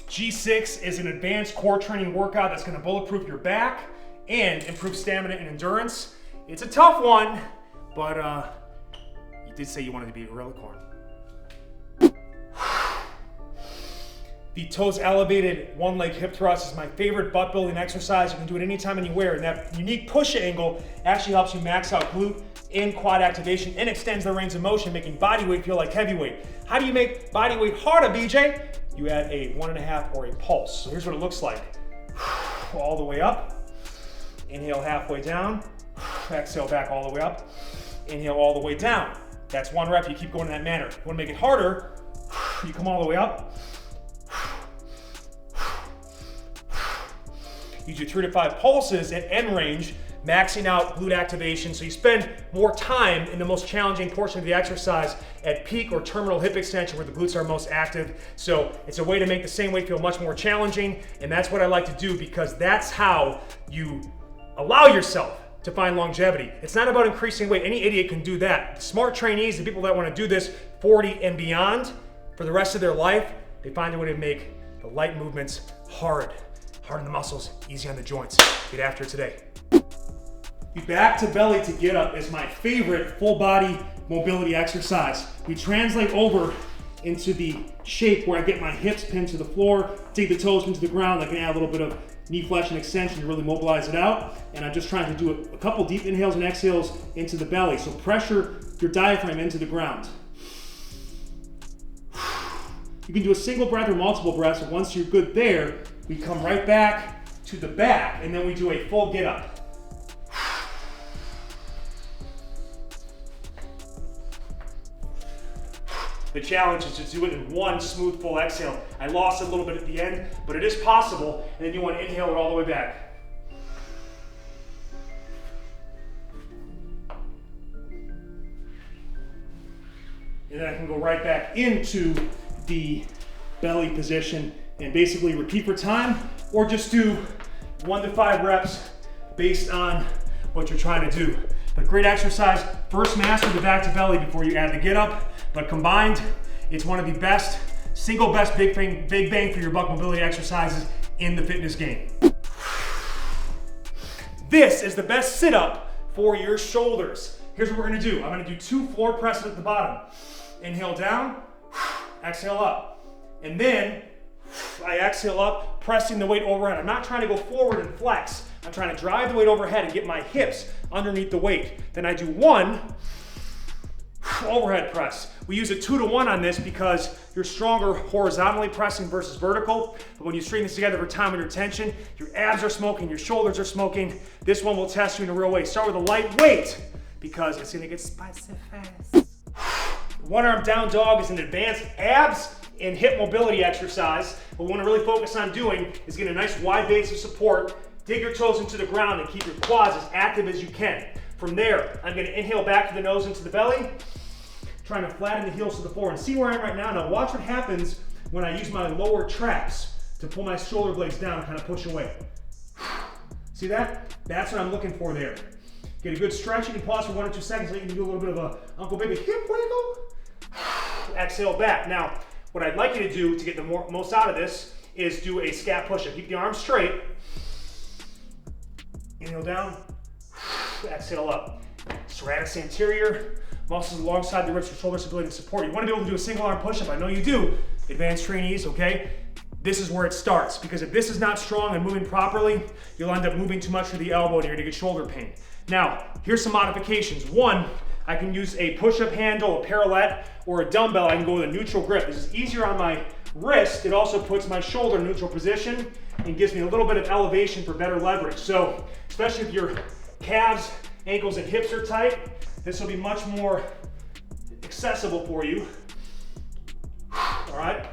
G6 is an advanced core training workout that's gonna bulletproof your back and improve stamina and endurance. It's a tough one, but you did say you wanted to be a GORILLACORN. The toes elevated one leg hip thrust is my favorite butt building exercise. You can do it anytime, anywhere. And that unique push angle actually helps you max out glute and quad activation and extends the range of motion, making body weight feel like heavyweight. How do you make body weight harder, BJ? You add a 1.5 or a pulse. So here's what it looks like. All the way up. Inhale halfway down. Exhale back all the way up. Inhale all the way down. That's one rep. You keep going in that manner. You want to make it harder, you come all the way up. Use your 3 to 5 pulses at end range, maxing out glute activation, so you spend more time in the most challenging portion of the exercise at peak or terminal hip extension where the glutes are most active. So it's a way to make the same weight feel much more challenging, and that's what I like to do because that's how you allow yourself to find longevity. It's not about increasing weight. Any idiot can do that. Smart trainees, the people that want to do this 40 and beyond for the rest of their life, they find a way to make the light movements hard. Hard on the muscles, easy on the joints. Get after it today. The back to belly to get up is my favorite full body mobility exercise. We translate over into the shape where I get my hips pinned to the floor, take the toes into the ground. I can add a little bit of knee flexion extension to really mobilize it out. And I'm just trying to do a couple deep inhales and exhales into the belly. So pressure your diaphragm into the ground. You can do a single breath or multiple breaths, and once you're good there, we come right back to the back, and then we do a full get up. The challenge is to do it in one smooth full exhale. I lost a little bit at the end, but it is possible, and then you want to inhale it all the way back. And then I can go right back into the belly position and basically repeat for time, or just do 1 to 5 reps based on what you're trying to do. But great exercise. First master the back to belly before you add the get up, but combined, it's one of the best, single best big bang for your buck mobility exercises in the fitness game. This is the best sit up for your shoulders. Here's what we're gonna do. I'm gonna do 2 floor presses at the bottom. Inhale down, exhale up. And then I exhale up, pressing the weight overhead. I'm not trying to go forward and flex. I'm trying to drive the weight overhead and get my hips underneath the weight. Then I do 1 overhead press. We use a 2 to 1 on this because you're stronger horizontally pressing versus vertical. But when you string this together for time under tension, your abs are smoking, your shoulders are smoking. This one will test you in a real way. Start with a light weight because it's gonna get spicy fast. One arm down dog is an advanced abs and hip mobility exercise. What we want to really focus on doing is get a nice wide base of support, dig your toes into the ground, and keep your quads as active as you can. From there, I'm going to inhale back to the nose into the belly, trying to flatten the heels to the floor. And see where I am right now. Now watch what happens when I use my lower traps to pull my shoulder blades down and kind of push away. See that? That's what I'm looking for there. Get a good stretch. You can pause for 1 or 2 seconds so you can do a little bit of a Uncle Baby hip wiggle. Exhale back. Now, what I'd like you to do to get the most out of this is do a scat push-up. Keep the arms straight. Inhale down. Exhale up. Serratus anterior. Muscles alongside the ribs for shoulder stability and support. You want to be able to do a single arm push-up. I know you do. Advanced trainees, okay? This is where it starts, because if this is not strong and moving properly, you'll end up moving too much to the elbow and you're gonna get shoulder pain. Now, here's some modifications. 1, I can use a push-up handle, a parallel, or a dumbbell. I can go with a neutral grip. This is easier on my wrist. It also puts my shoulder in neutral position and gives me a little bit of elevation for better leverage. So, especially if your calves, ankles, and hips are tight, this will be much more accessible for you. All right?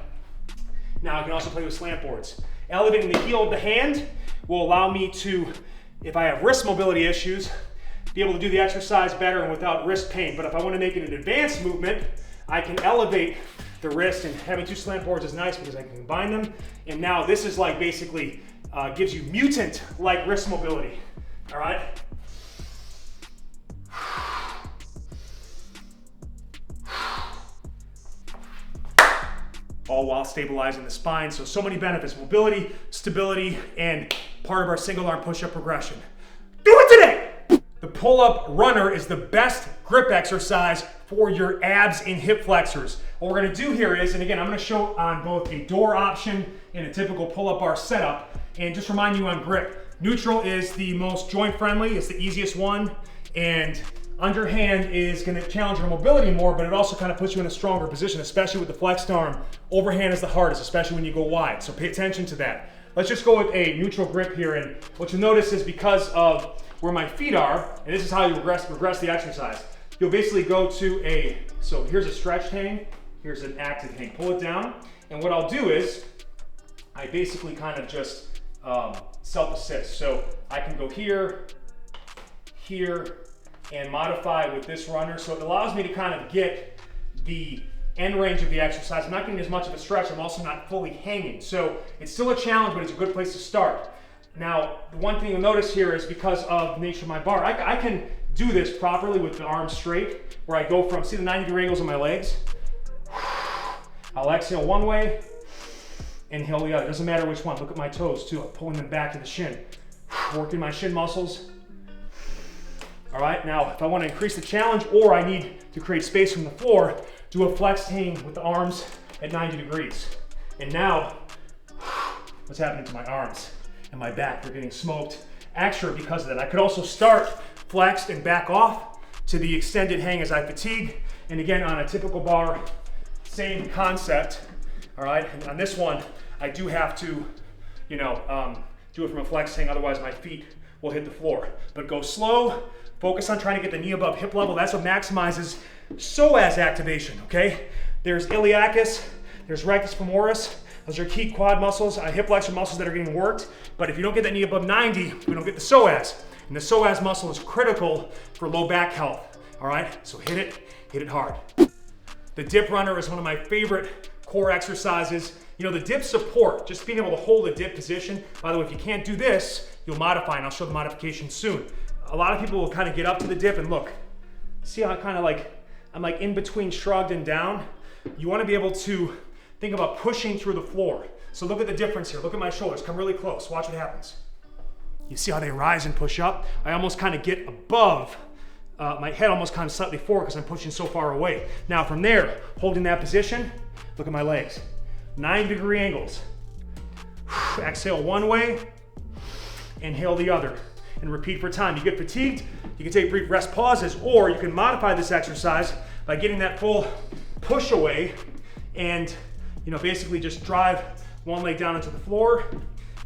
Now I can also play with slant boards. Elevating the heel of the hand will allow me to, if I have wrist mobility issues, be able to do the exercise better and without wrist pain. But if I want to make it an advanced movement, I can elevate the wrist, and having 2 slant boards is nice because I can combine them. And now this is like basically gives you mutant-like wrist mobility. All right? all while stabilizing the spine. So many benefits: mobility, stability, and part of our single arm push-up progression. Do it today! The pull-up runner is the best grip exercise for your abs and hip flexors. What we're gonna do here is, and again, I'm gonna show on both a door option and a typical pull-up bar setup, and just remind you on grip. Neutral is the most joint friendly, it's the easiest one, and underhand is gonna challenge your mobility more, but it also kind of puts you in a stronger position, especially with the flexed arm. Overhand is the hardest, especially when you go wide, so pay attention to that. Let's just go with a neutral grip here, and what you'll notice is because of where my feet are, and this is how you regress the exercise, you'll basically go to so here's a stretched hang, here's an active hang. Pull it down, and what I'll do is, I basically kind of just self-assist. So I can go here, here, and modify with this runner. So it allows me to kind of get the end range of the exercise. I'm not getting as much of a stretch, I'm also not fully hanging. So it's still a challenge, but it's a good place to start. Now, the one thing you'll notice here is because of the nature of my bar, I can do this properly with the arms straight, where I go from, see the 90-degree angles on my legs? I'll exhale one way, inhale the other. Doesn't matter which one. Look at my toes too. I'm pulling them back to the shin. Working my shin muscles. All right, now if I want to increase the challenge or I need to create space from the floor, do a flexed hang with the arms at 90 degrees. And now, what's happening to my arms and my back? They're getting smoked extra because of that. I could also start flexed and back off to the extended hang as I fatigue. And again, on a typical bar, same concept. All right, and on this one, I do have to, do it from a flex hang, otherwise my feet will hit the floor. But go slow, focus on trying to get the knee above hip level. That's what maximizes psoas activation, okay? There's iliacus, there's rectus femoris. Those are key quad muscles, hip flexor muscles that are getting worked. But if you don't get that knee above 90, we don't get the psoas. And the psoas muscle is critical for low back health, all right? So hit it hard. The dip runner is one of my favorite core exercises. The dip support, just being able to hold a dip position. By the way, if you can't do this, you'll modify, and I'll show the modification soon. A lot of people will kind of get up to the dip and look. See how I kind of I'm like in between shrugged and down? You want to be able to think about pushing through the floor. So look at the difference here. Look at my shoulders, come really close. Watch what happens. You see how they rise and push up? I almost kind of get above, my head almost kind of slightly forward because I'm pushing so far away. Now from there, holding that position, look at my legs. 90-degree angles. Exhale one way, inhale the other, and repeat for time. You get fatigued, you can take brief rest pauses, or you can modify this exercise by getting that full push away and basically just drive one leg down into the floor.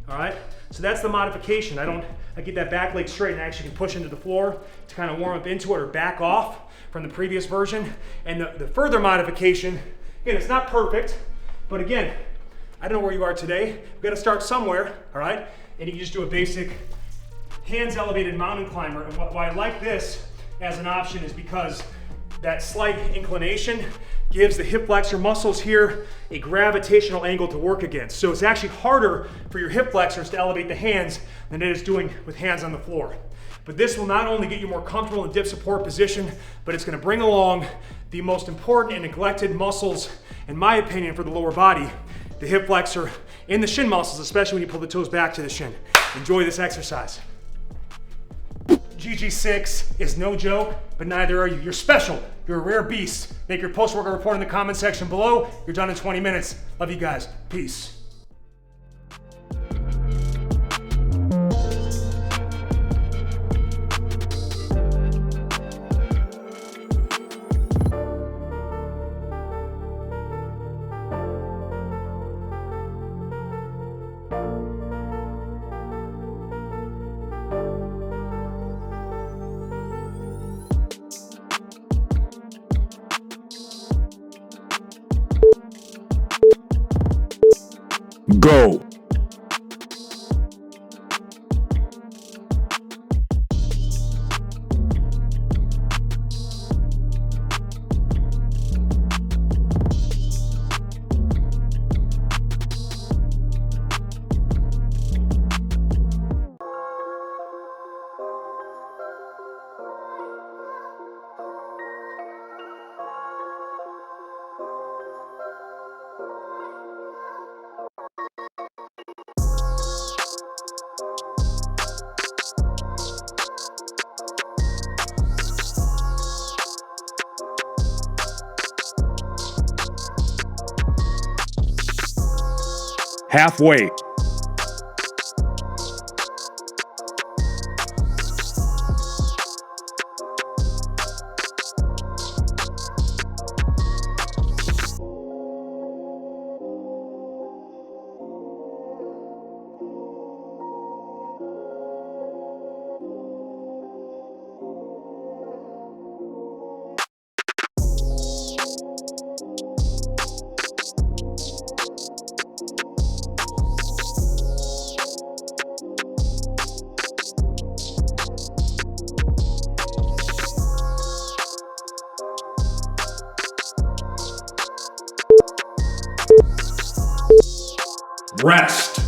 All right, so that's the modification. I get that back leg straight and actually can push into the floor to kind of warm up into it or back off from the previous version. And the further modification, again, it's not perfect, but again, I don't know where you are today. We've got to start somewhere, all right? And you can just do a basic hands elevated mountain climber. And why I like this as an option is because that slight inclination gives the hip flexor muscles here a gravitational angle to work against. So it's actually harder for your hip flexors to elevate the hands than it is doing with hands on the floor. But this will not only get you more comfortable in dip support position, but it's going to bring along the most important and neglected muscles, in my opinion, for the lower body, the hip flexor and the shin muscles, especially when you pull the toes back to the shin. Enjoy this exercise. GG6 is no joke, but neither are you. You're special. You're a rare beast. Make your post-workout report in the comment section below. You're done in 20 minutes. Love you guys. Peace. Go. Halfway. Rest.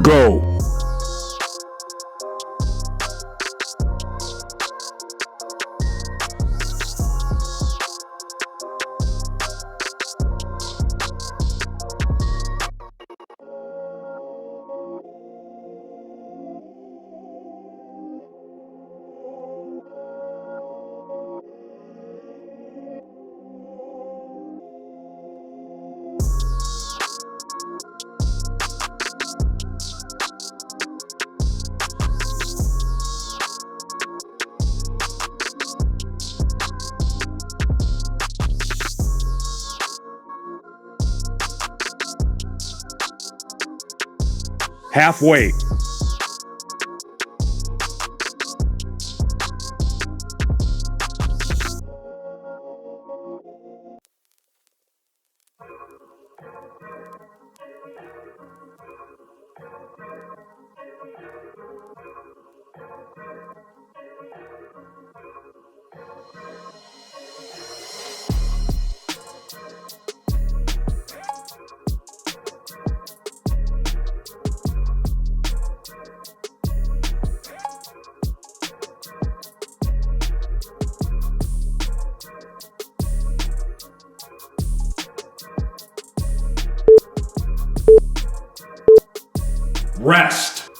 Go. Halfway. Rest.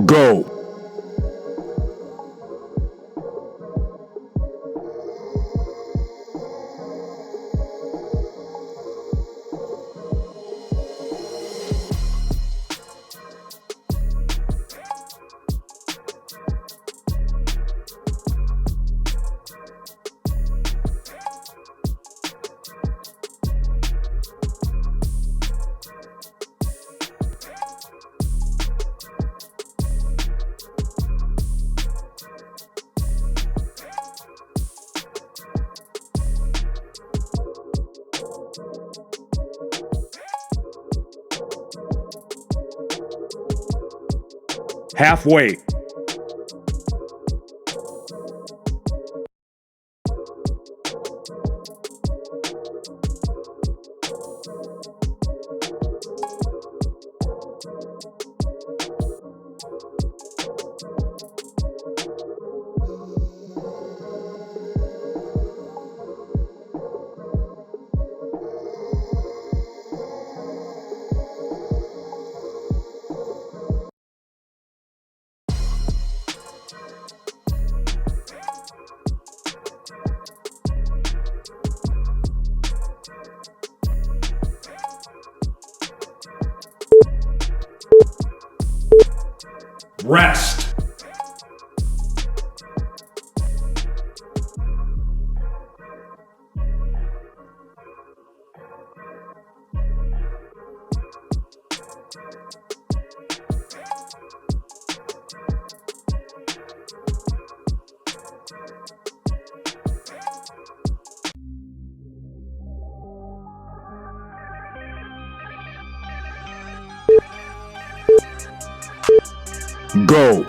Go. Halfway. Rest. Go.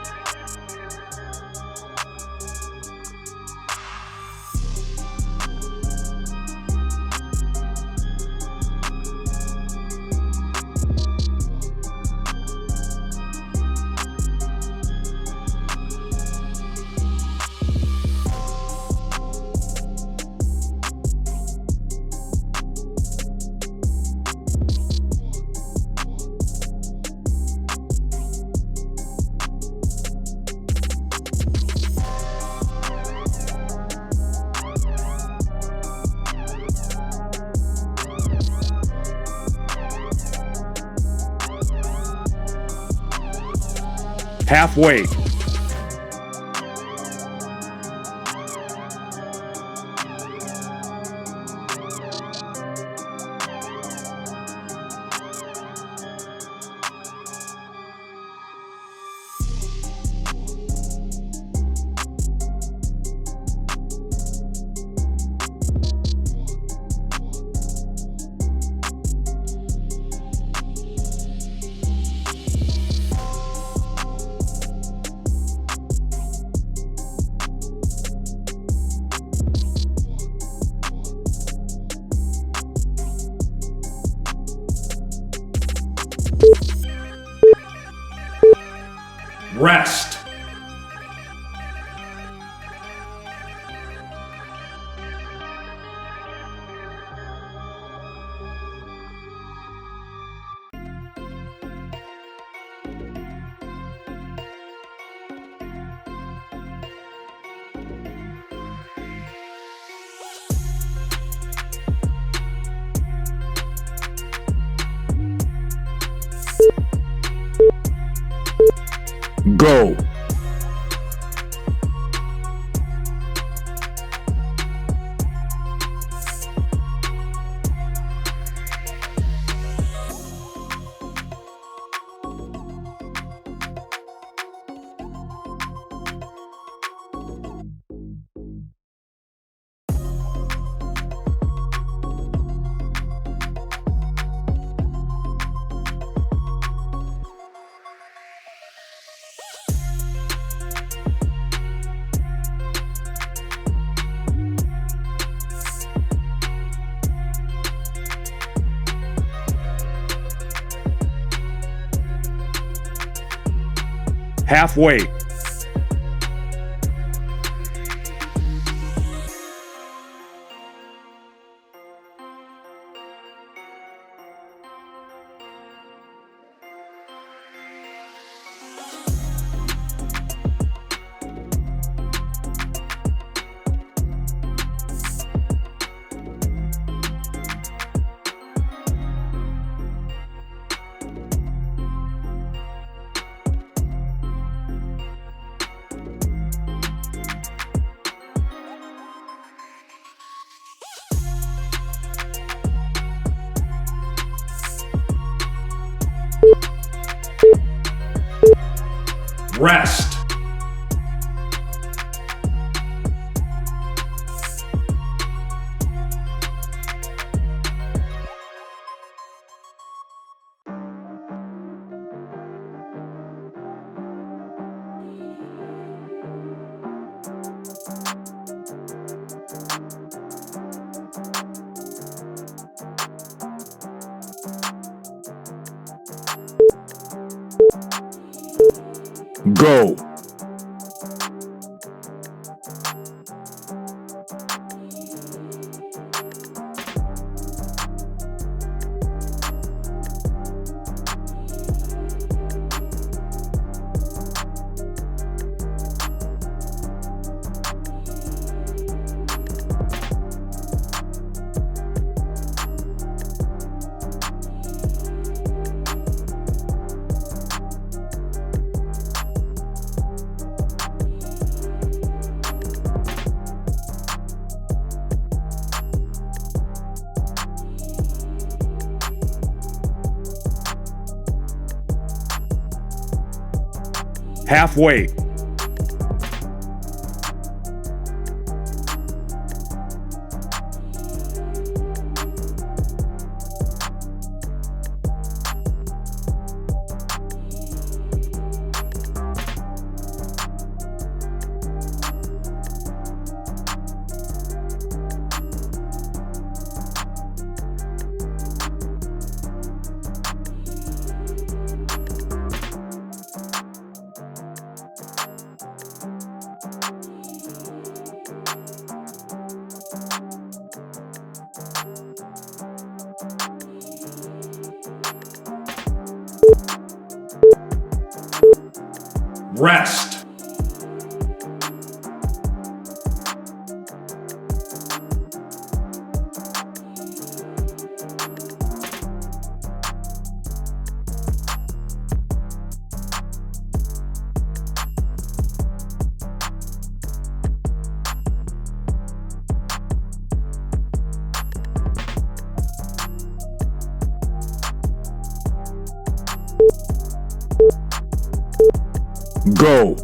Halfway. Rest. Go. Halfway. Rest. Go. Halfway. Rest. Go.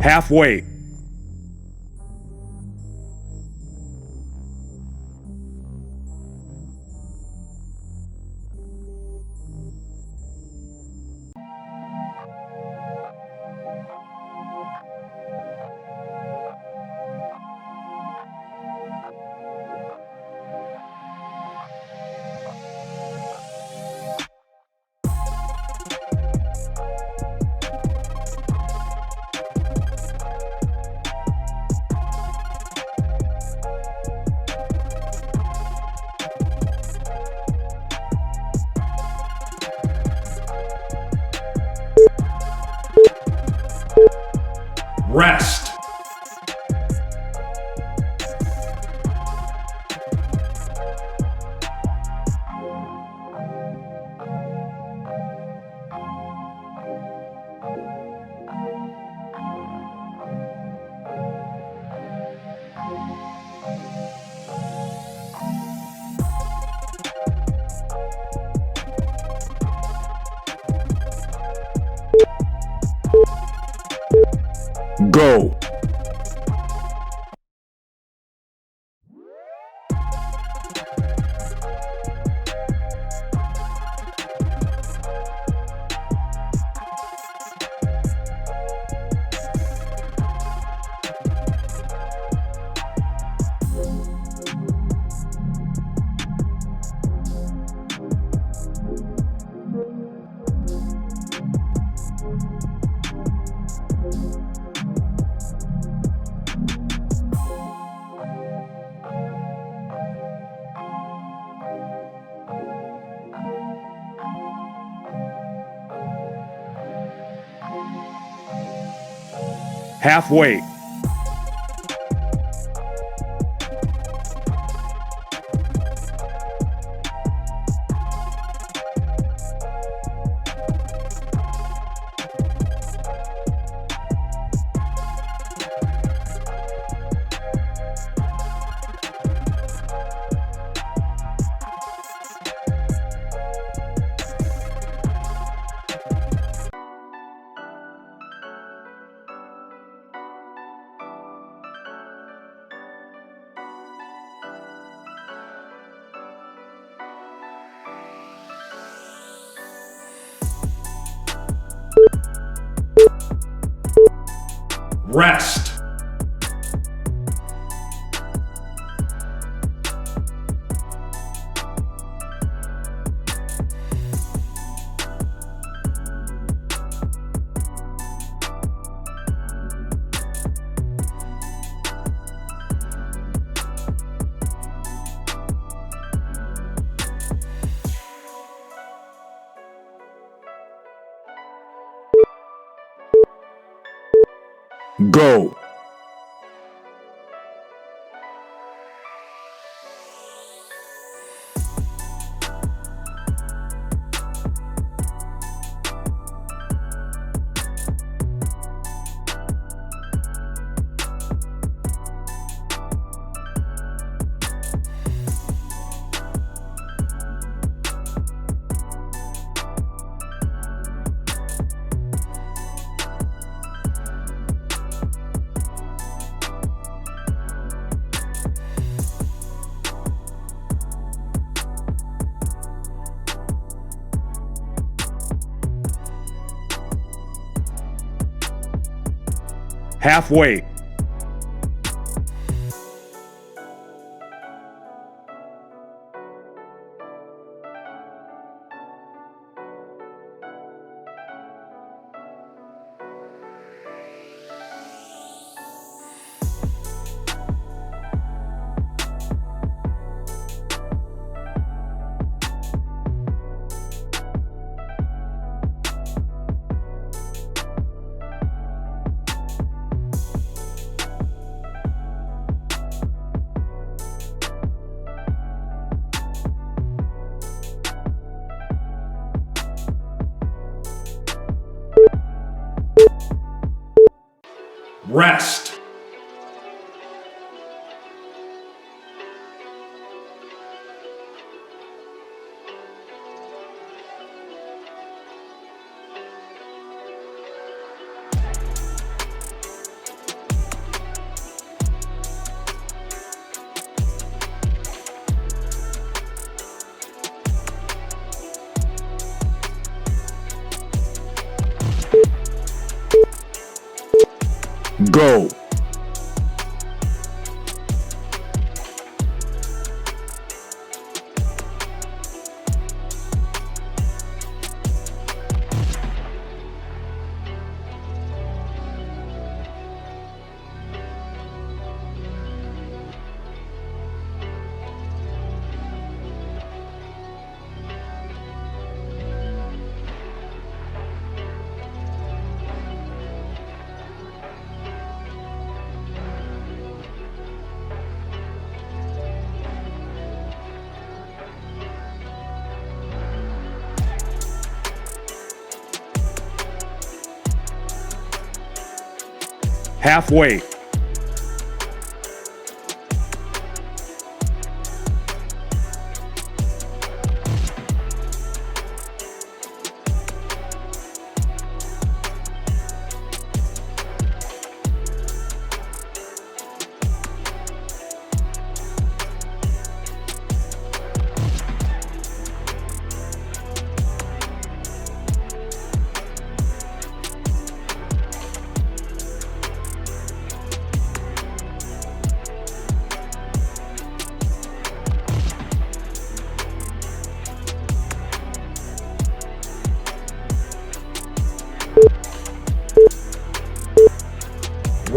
Halfway. Rest. Go. Halfway. Rest. Go. Halfway. Rest. Go. Halfway.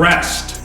Rest.